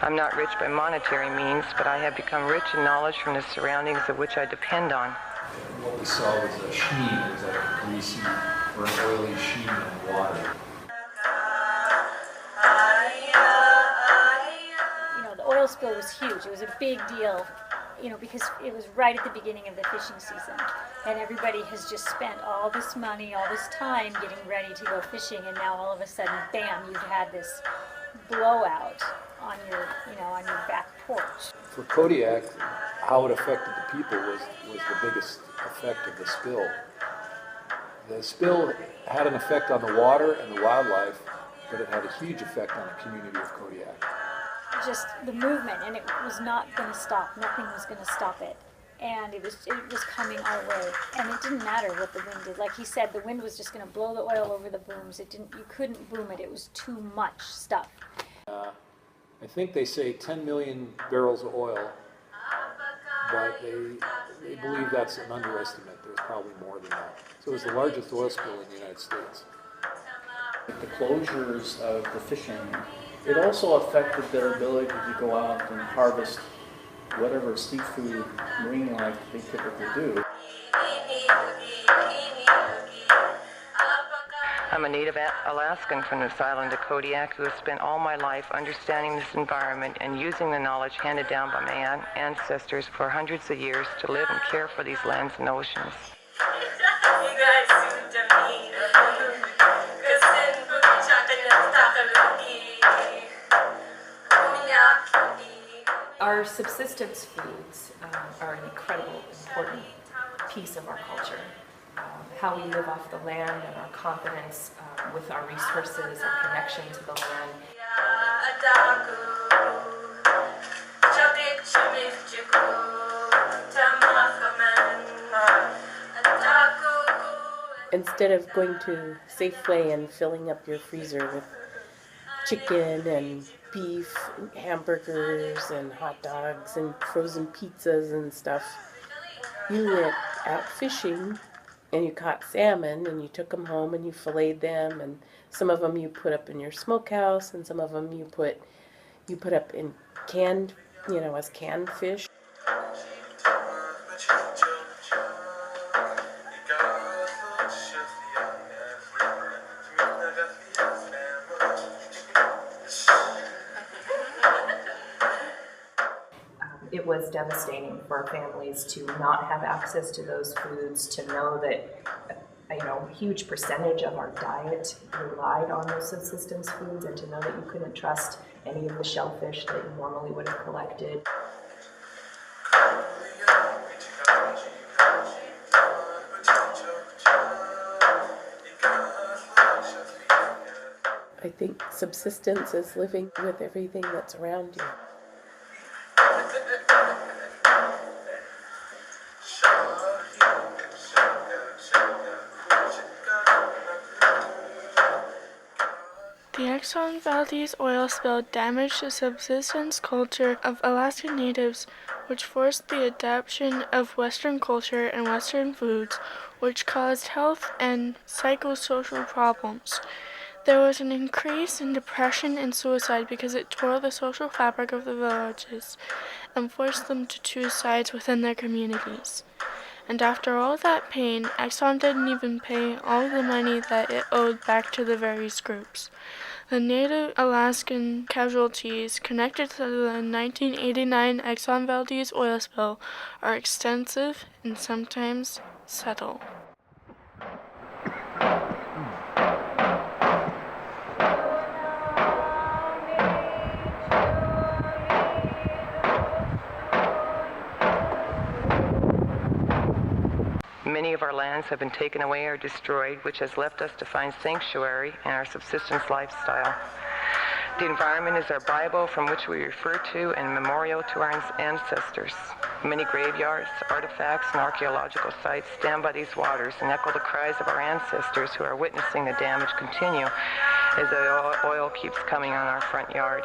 I'm not rich by monetary means, but I have become rich in knowledge from the surroundings of which I depend on. What we saw was a sheen. It was like a greasy or an oily sheen in water. The oil spill was huge. It was a big deal, because it was right at the beginning of the fishing season. And everybody has just spent all this money, all this time getting ready to go fishing, and now all of a sudden, bam, you've had this blowout on your back porch. For Kodiak, how it affected the people was the biggest effect of the spill. The spill had an effect on the water and the wildlife, but it had a huge effect on the community of Kodiak. Just the movement, and it was not going to stop. Nothing was going to stop it, and it was coming our way. And it didn't matter what the wind did. Like he said, the wind was just going to blow the oil over the booms. You couldn't boom it. It was too much stuff. I think they say 10 million barrels of oil, but they believe that's an underestimate. There's probably more than that. So it was the largest oil spill in the United States. The closures of the fishing, it also affected their ability to go out and harvest whatever seafood, marine life they typically do. I'm a native Alaskan from this island of Kodiak who has spent all my life understanding this environment and using the knowledge handed down by my ancestors for hundreds of years to live and care for these lands and oceans. Our subsistence foods are an incredible, important piece of our culture. How we live off the land and our confidence with our resources, our connection to the land. Instead of going to Safeway and filling up your freezer with chicken and beef, and hamburgers and hot dogs and frozen pizzas and stuff, you went out fishing and you caught salmon and you took them home and you filleted them, and some of them you put up in your smokehouse and some of them you put up in canned, as canned fish. It was devastating for our families to not have access to those foods, to know that a huge percentage of our diet relied on those subsistence foods, and to know that you couldn't trust any of the shellfish that you normally would have collected. I think subsistence is living with everything that's around you. The Exxon Valdez oil spill damaged the subsistence culture of Alaskan natives, which forced the adoption of Western culture and Western foods, which caused health and psychosocial problems. There was an increase in depression and suicide because it tore the social fabric of the villages and forced them to choose sides within their communities. And after all that pain, Exxon didn't even pay all the money that it owed back to the various groups. The Native Alaskan casualties connected to the 1989 Exxon Valdez oil spill are extensive and sometimes subtle. Many of our lands have been taken away or destroyed, which has left us to find sanctuary in our subsistence lifestyle. The environment is our Bible from which we refer to and memorial to our ancestors. Many graveyards, artifacts, and archaeological sites stand by these waters and echo the cries of our ancestors who are witnessing the damage continue as the oil keeps coming on our front yard.